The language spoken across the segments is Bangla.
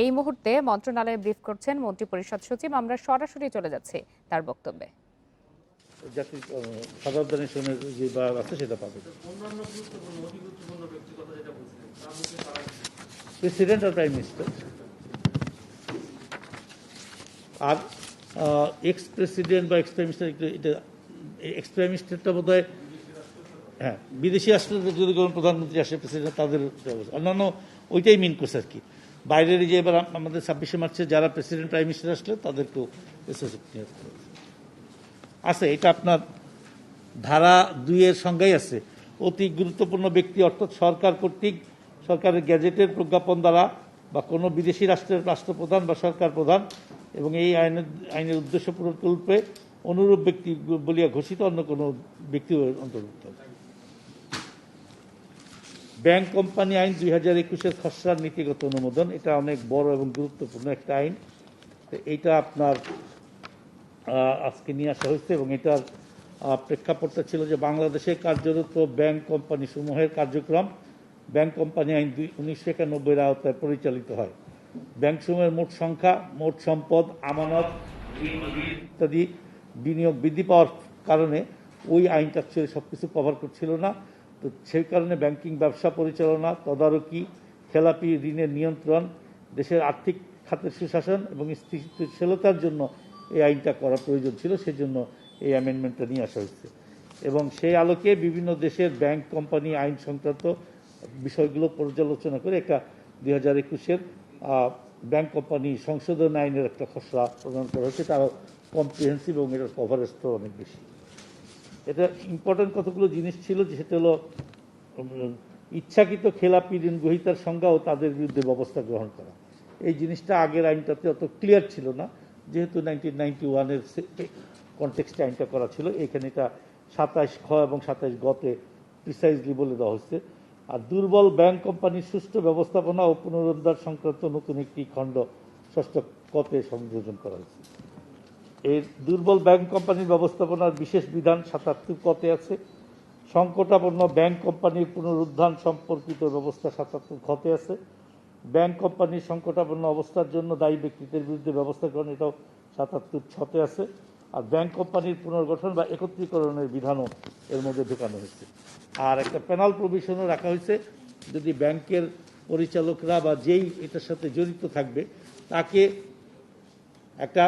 এই মুহূর্তে মন্ত্রণালয়ে ব্রিফ করছেন মন্ত্রিপরিষদ সচিব। আমরা সরাসরি চলে যাচ্ছি তার বক্তব্যে। জাতির সাধারণ যে বা আছে সেটা পাবে। প্রেসিডেন্ট আর প্রাইম মিনিস্টার আর এক্স প্রেসিডেন্ট বা এক্স প্রাইম মিনিস্টার, এটা এক্স প্রাইম মিনিস্টারটা বোধ হয়, হ্যাঁ, বিদেশি রাষ্ট্রের যদি কোনো প্রধানমন্ত্রী আসে, প্রেসিডেন্ট তাদের অন্যান্য ওইটাই মিন করছে আর কি। বাইরের যে এবার আমাদের 26শে মার্চে যারা প্রেসিডেন্ট প্রাইম মিনিস্টার আসলে তাদেরকেও আছে। এটা আপনার ধারা 2-এর সংজ্ঞাই আছে। অতি গুরুত্বপূর্ণ ব্যক্তি অর্থাৎ সরকার কর্তৃক সরকারের গ্যাজেটের প্রজ্ঞাপন দ্বারা বা কোনো বিদেশি রাষ্ট্রের রাষ্ট্রপ্রধান বা সরকার প্রধান এবং এই আইনের উদ্দেশ্য পূরণকল্পে অনুরূপ ব্যক্তি বলিয়া ঘোষিত অন্য কোনো ব্যক্তি অন্তর্ভুক্ত। ব্যাংক কোম্পানি আইন 2021-এর খসড়ার নীতিগত অনুমোদন, এটা অনেক বড় এবং গুরুত্বপূর্ণ একটা আইন। এইটা আপনার আজকে নিয়ে আসা হয়েছে এবং এটার প্রেক্ষাপটটা ছিল যে বাংলাদেশে কার্যরত ব্যাংক কোম্পানি সমূহের কার্যক্রম ব্যাংক কোম্পানি আইন 1991-এর আওতায় পরিচালিত হয়। ব্যাংক সমূহের মোট সংখ্যা, মোট সম্পদ, আমানত ইত্যাদি বিনিয়োগ বৃদ্ধি পাওয়ার কারণে ওই আইনটা সবকিছু কভার করছিল না। তো সেই কারণে ব্যাংকিং ব্যবসা পরিচালনা, তদারকি, খেলাপি ঋণের নিয়ন্ত্রণ, দেশের আর্থিক খাতের সুশাসন এবং স্থিতিশীলতার জন্য এই আইনটা করা প্রয়োজন ছিল। সেজন্য এই অ্যামেন্ডমেন্টটা নিয়ে আসা হয়েছে এবং সেই আলোকে বিভিন্ন দেশের ব্যাংক কোম্পানি আইন সংক্রান্ত বিষয়গুলো পর্যালোচনা করে একটা 2021-এর ব্যাংক কোম্পানি সংশোধন আইনের একটা খসড়া প্রদান করা হয়েছে। তারও কম্প্রিহেন্সিভ এবং এটার কভারেজটাও অনেক বেশি। এটা ইম্পর্টেন্ট কতগুলো জিনিস ছিল, যে সেটা হলো ইচ্ছাকৃত খেলাপি ঋণ গ্রহীতার সংজ্ঞা ও তাদের বিরুদ্ধে ব্যবস্থা গ্রহণ করা। এই জিনিসটা আগের আইনটাতে অত ক্লিয়ার ছিল না, যেহেতু 1991-এর কনটেক্সটে আইনটা করা ছিল। এখানে এটা 27 খ এবং 27 গতে প্রিসাইজলি বলে দেওয়া হচ্ছে। আর দুর্বল ব্যাংক কোম্পানির সুষ্ঠু ব্যবস্থাপনা ও পুনরুদ্ধার সংক্রান্ত নতুন একটি খণ্ড 6 কতে সংযোজন করা হয়েছে। এই দুর্বল ব্যাংক কোম্পানির ব্যবস্থাপনার বিশেষ বিধান 77 কতে আছে। সংকটাপন্ন ব্যাংক কোম্পানির পুনরুদ্ধার সম্পর্কিত ব্যবস্থা 77 খতে আছে। ব্যাংক কোম্পানির সংকটাপন্ন অবস্থার জন্য দায়ী ব্যক্তিদের বিরুদ্ধে ব্যবস্থা গ্রহণ, এটাও 77 ছতে আছে। আর ব্যাংক কোম্পানির পুনর্গঠন বা একত্রীকরণের বিধানও এর মধ্যে ঢোকানো হয়েছে। আর একটা পেনাল প্রভিশনও রাখা হয়েছে, যদি ব্যাংকের পরিচালকরা বা যেই এটার সাথে জড়িত থাকবে তাকে একটা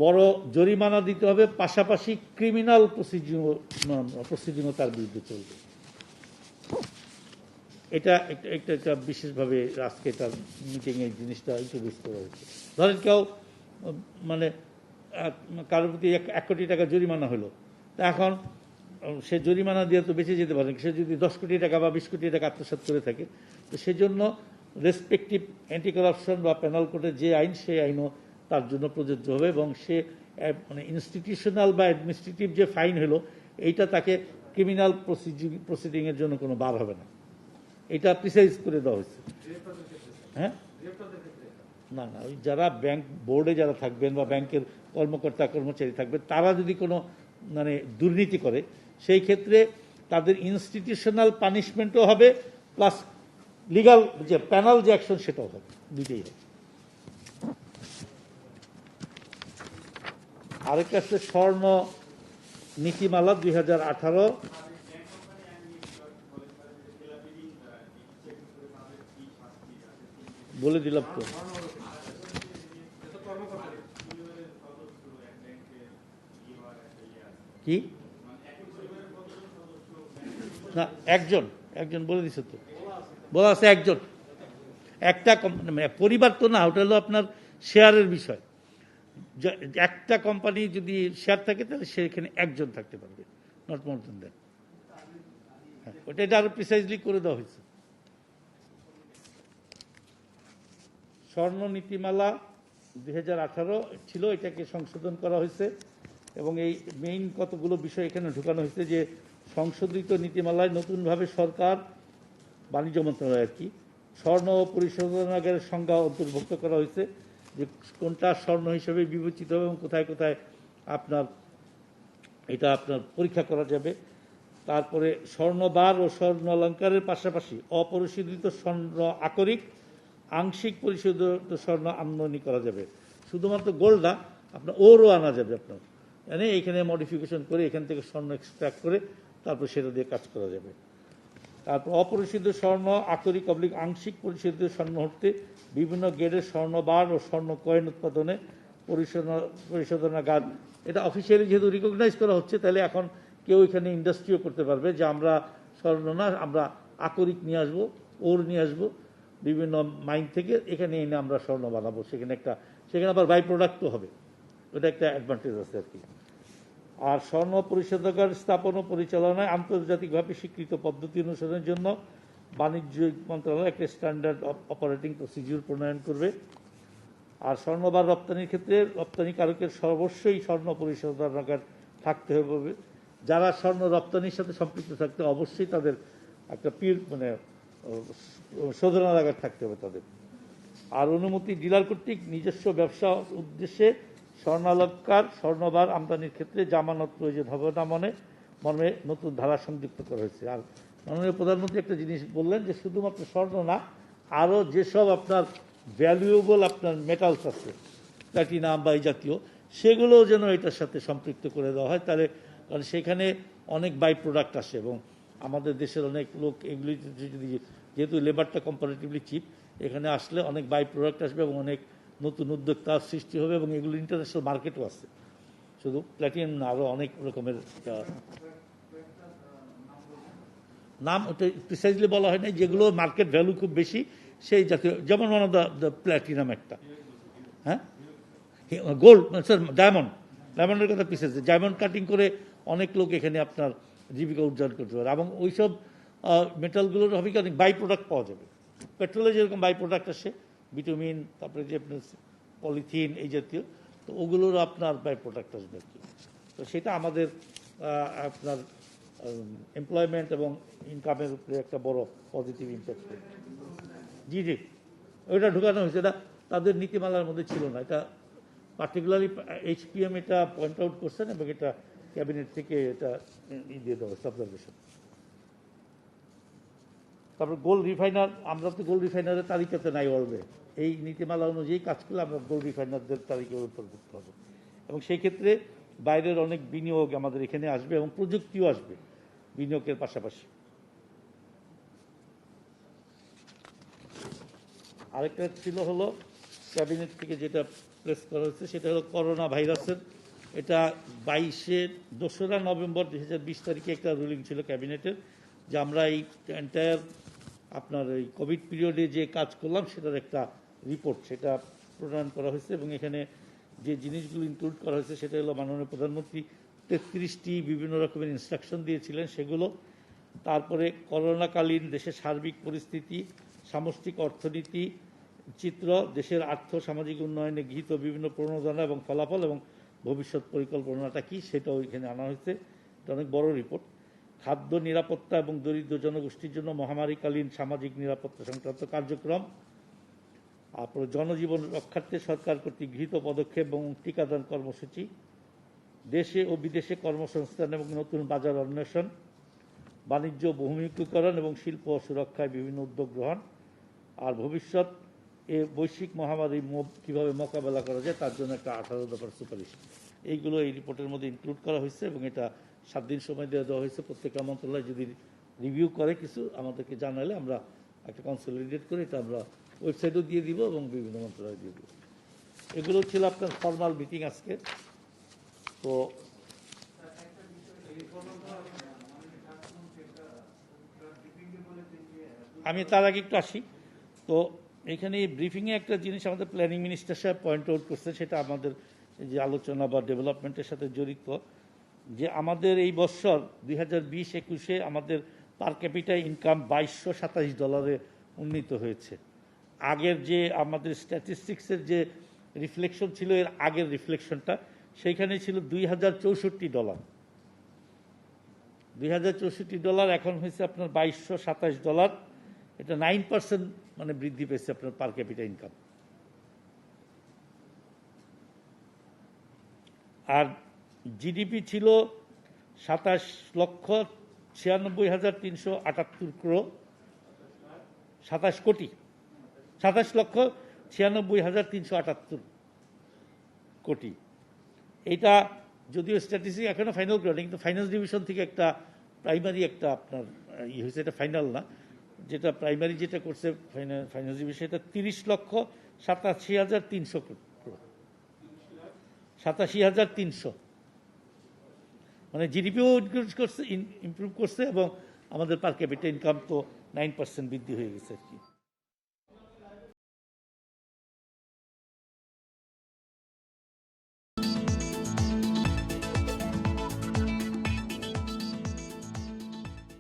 বড় জরিমানা দিতে হবে, পাশাপাশি ক্রিমিনাল প্রসিডিংও তার বিরুদ্ধে চলবে। এটা একটা বিশেষভাবে আজকে তার মিটিংয়ে এই জিনিসটা ইন্ট্রোডিউস করা হয়েছে। ধরেন কেউ মানে কারোর প্রতি 1 কোটি টাকা জরিমানা হলো, তা এখন সে জরিমানা দিয়ে তো বেঁচে যেতে পারে। সে যদি 10 কোটি টাকা বা 20 কোটি টাকা আত্মসাৎ করে থাকে, তো সেজন্য রেসপেক্টিভ অ্যান্টি করাপশন বা পেনাল কোডের যে আইন, সেই আইনও তার জন্য প্রযোজ্য হবে এবং সে মানে ইনস্টিটিউশনাল বা অ্যাডমিনিস্ট্রেটিভ যে ফাইন হলো, এইটা তাকে ক্রিমিনাল প্রসিডিংয়ের জন্য কোনো বার হবে না। এটা প্রিসাইজ করে দেওয়া হয়েছে। হ্যাঁ, না না, ওই যারা ব্যাংক বোর্ডে যারা থাকবেন বা ব্যাংকের কর্মকর্তা কর্মচারী থাকবেন, তারা যদি কোনো মানে দুর্নীতি করে, সেই ক্ষেত্রে তাদের ইনস্টিটিউশনাল পানিশমেন্টও হবে, প্লাস লিগাল যে প্যানাল যে অ্যাকশন সেটাও হবে, দুইটাই হবে। আরেকটা হচ্ছে স্বর্ণ নীতিমালা 2018। বলে দিলাম তো, কি না, একজন বলে দিছে তো, বলা আছে একজন, একটা পরিবার তো না, ওটা হলো আপনার শেয়ারের বিষয়। একটা কোম্পানি যদি শেয়ার থাকে তাহলে সেখানে একজন থাকতে পারবে, নট মোর দেন দ্যাট। ওটা এটা আরো প্রিসাইজলি করে দেওয়া হয়েছে। স্বর্ণ নীতিমালা 2018 ছিল, এটাকে সংশোধন করা হয়েছে এবং এই মেইন কতগুলো বিষয় এখানে ঢুকানো হয়েছে। যে সংশোধিত নীতিমালায় নতুনভাবে সরকার, বাণিজ্য মন্ত্রণালয় আর কি, স্বর্ণ পরিশোধনাগারের সংজ্ঞা অন্তর্ভুক্ত করা হয়েছে, যে কোনটা স্বর্ণ হিসেবে বিবেচিত হবে এবং কোথায় কোথায় আপনার এটা আপনার পরীক্ষা করা যাবে। তারপরে স্বর্ণবার ও স্বর্ণ অলঙ্কারের পাশাপাশি অপরিশোধিত স্বর্ণ আকরিক আংশিক পরিশোধিত স্বর্ণ আমদানি করা যাবে। শুধুমাত্র গোল্ড না, আপনার ওরও আনা যাবে। আপনার মানে এইখানে মডিফিকেশন করে এখান থেকে স্বর্ণ এক্সট্রাক্ট করে তারপর সেটা দিয়ে কাজ করা যাবে। তারপর অপরিশোধিত স্বর্ণ, আকরিক অবলিক আংশিক পরিশোধিত স্বর্ণ হতে বিভিন্ন গ্রেডের স্বর্ণ বার ও স্বর্ণ কয়েন উৎপাদনে পরিশোধনাগার, এটা অফিসিয়ালি যেহেতু রিকগনাইজ করা হচ্ছে, তাহলে এখন কেউ এখানে ইন্ডাস্ট্রিও করতে পারবে যে আমরা স্বর্ণ না, আমরা আকরিক নিয়ে আসবো, ওর নিয়ে আসবো বিভিন্ন মাইন থেকে, এখানে এনে আমরা স্বর্ণ বানাবো। সেখানে আবার বাই প্রোডাক্টও হবে, ওটা একটা অ্যাডভান্টেজ আছে আর কি। আর স্বর্ণ পরিশোধনাগার স্থাপন ও পরিচালনায় আন্তর্জাতিকভাবে স্বীকৃত পদ্ধতি অনুসরণের জন্য বাণিজ্য মন্ত্রণালয় একটা স্ট্যান্ডার্ড অপারেটিং প্রসিডিউর প্রণয়ন করবে। আর স্বর্ণবার রপ্তানির ক্ষেত্রে রপ্তানিকারকের সর্বস্বই স্বর্ণ পরিশোধনাগার থাকতে হবে। যারা স্বর্ণ রপ্তানির সাথে সম্পৃক্ত থাকতে অবশ্যই তাদের একটা শোধনাগার থাকতে হবে তাদের। আর অনুমতি ডিলার কর্তৃক নিজস্ব ব্যবসা উদ্দেশ্যে স্বর্ণালঙ্কার স্বর্ণবার আমদানির ক্ষেত্রে জামানত প্রয়োজন হবে না মর্মে নতুন ধারা সংযুক্ত করা হয়েছে। আর মাননীয় প্রধানমন্ত্রী একটা জিনিস বললেন যে শুধুমাত্র স্বর্ণ না, আরও যেসব আপনার ভ্যালুয়েবল আপনার মেটালস আছে, প্ল্যাটিনাম বা এই জাতীয়, সেগুলোও যেন এটার সাথে সম্পৃক্ত করে দেওয়া হয়। তাহলে কারণ সেখানে অনেক বাই প্রোডাক্ট আসে এবং আমাদের দেশের অনেক লোক এগুলি যদি, যেহেতু লেবারটা কম্পারেটিভলি চিপ, এখানে আসলে অনেক বাই প্রোডাক্ট আসবে এবং অনেক নতুন উদ্যোক্তার সৃষ্টি হবে এবং এগুলো ইন্টারন্যাশনাল মার্কেটও আছে, শুধু প্ল্যাটিনাম না, আরও অনেক রকমের নাম ওটা প্রিসাইজলি বলা হয় না, যেগুলো মার্কেট ভ্যালু খুব বেশি সেই জাতীয়, যেমন ওয়ান অফ দ্য প্ল্যাটিনাম একটা, হ্যাঁ, গোল্ড, স্যার ডায়মন্ডের কথা পিছিয়েছে। ডায়মন্ড কাটিং করে অনেক লোক এখানে আপনার জীবিকা উর্জন করতে পারে এবং ওইসব মেটালগুলোর হবে কি অনেক বাই প্রোডাক্ট পাওয়া যাবে। পেট্রোলে যেরকম বাই প্রোডাক্ট আসে, বিটামিন, তারপরে যে আপনার পলিথিন এই জাতীয়, তো ওগুলোর আপনার বাই প্রোডাক্ট আসবে আর কি। তো সেটা আমাদের আপনার এমপ্লয়মেন্ট এবং ইনকামের উপরে একটা বড় পজিটিভ ইম্প্যাক্ট করবে। জি, ওইটা ঢুকানো হয়েছে, এটা তাদের নীতিমালার মধ্যে ছিল না। এটা পার্টিকুলারলি HPM এটা পয়েন্ট আউট করছেন এবং এটা ক্যাবিনেট থেকে এটা দিয়ে দেওয়া হয়েছে অবজারভেশন। তারপর গোল্ড রিফাইনার, আমরা তো গোল্ড রিফাইনারের তালিকাতে নাই ওয়ার্ল্ডে, এই নীতিমালা অনুযায়ী কাজ করলে আমরা গোল্ড রিফাইনারদের তালিকার অন্তর্ভুক্ত হবে এবং সেই ক্ষেত্রে বাইরের অনেক বিনিয়োগ আমাদের এখানে আসবে এবং প্রযুক্তিও আসবে বিনিয়োগের পাশাপাশি। আরেকটা ছিল হলো ক্যাবিনেট থেকে যেটা প্লেস করা হয়েছে, সেটা হলো করোনা ভাইরাসের, এটা 2রা নভেম্বর 2020 তারিখে একটা রুলিং ছিল ক্যাবিনেটের, যে আমরা এই এন্টায়ার আপনার এই কোভিড পিরিয়ডে যে কাজ করলাম সেটার একটা রিপোর্ট সেটা প্রণয়ন করা হয়েছে এবং এখানে যে জিনিসগুলো ইনক্লুড করা হয়েছে সেটা হলো মাননীয় প্রধানমন্ত্রী 33টি বিভিন্ন রকমের ইনস্ট্রাকশন দিয়েছিলেন সেগুলো। তারপরে করোনাকালীন দেশের সার্বিক পরিস্থিতি, সামষ্টিক অর্থনীতি চিত্র, দেশের আর্থ সামাজিক উন্নয়নে গৃহীত বিভিন্ন প্রণোদনা এবং ফলাফল এবং ভবিষ্যৎ পরিকল্পনাটা কি সেটাও এখানে আনা হয়েছে। এটা অনেক বড় রিপোর্ট। খাদ্য নিরাপত্তা এবং দরিদ্র জনগোষ্ঠীর জন্য মহামারীকালীন সামাজিক নিরাপত্তা সংক্রান্ত কার্যক্রম, তারপর জনজীবন রক্ষার্থে সরকার কর্তৃক গৃহীত পদক্ষেপ এবং টিকাদান কর্মসূচি, দেশে ও বিদেশে কর্মসংস্থান এবং নতুন বাজার অন্বেষণ, বাণিজ্য বহুমুখীকরণ এবং শিল্প সুরক্ষায় বিভিন্ন উদ্যোগ গ্রহণ, আর ভবিষ্যৎ এ বৈশ্বিক মহামারী কীভাবে মোকাবেলা করা যায় তার জন্য একটা 18 দফার সুপারিশ, এইগুলো এই রিপোর্টের মধ্যে ইনক্লুড করা হয়েছে এবং এটা 7 দিন সময় দেওয়া হয়েছে। প্রত্যেকটা মন্ত্রণালয় যদি রিভিউ করে কিছু আমাদেরকে জানালে আমরা একটা কনসলিডেট করে এটা আমরা ওয়েবসাইটও দিয়ে দিব এবং বিভিন্ন মন্ত্রণালয় দিয়ে দিব। এগুলো ছিল আপনার ফর্মাল মিটিং আজকে। তো আমি তার আগে একটু আসি। তো এখানে ব্রিফিংয়ে একটা জিনিস আমাদের প্ল্যানিং মিনিস্টার সাহেব পয়েন্ট আউট করছে, সেটা আমাদের যে আলোচনা বা ডেভেলপমেন্টের সাথে জড়িত, যে আমাদের এই বছর 2020-21-এ আমাদের পার ক্যাপিটা ইনকাম $2227 উন্নীত হয়েছে। আগের যে আমাদের স্ট্যাটিস্টিক্সের যে রিফ্লেকশন ছিল, এর আগের রিফ্লেকশনটা সেইখানে ছিল $2064। $2064 এখন হয়েছে আপনার $2227। এটা 9% মানে বৃদ্ধি পেয়েছে আপনার পার ক্যাপিটা ইনকাম। আর জিডিপি ছিল 27,96,378 crore, 27 কোটি 27,96,378 কোটি। এটা যদিও স্ট্যাটিস্টিক এখনো ফাইনাল করে কিন্তু ফাইন্যান্স ডিভিশন থেকে একটা প্রাইমারি একটা আপনার হয়েছে, এটা ফাইনাল না, যেটা প্রাইমারি যেটা করছে ফাইন্যান্স ডিভিশন, এটা 30,87,300 কোটি, 87,300, মানে জিডিপিও ইমপ্রুভ করছে এবং আমাদের পার ক্যাপিটা ইনকাম তো 9% বৃদ্ধি হয়ে গেছে আর কি।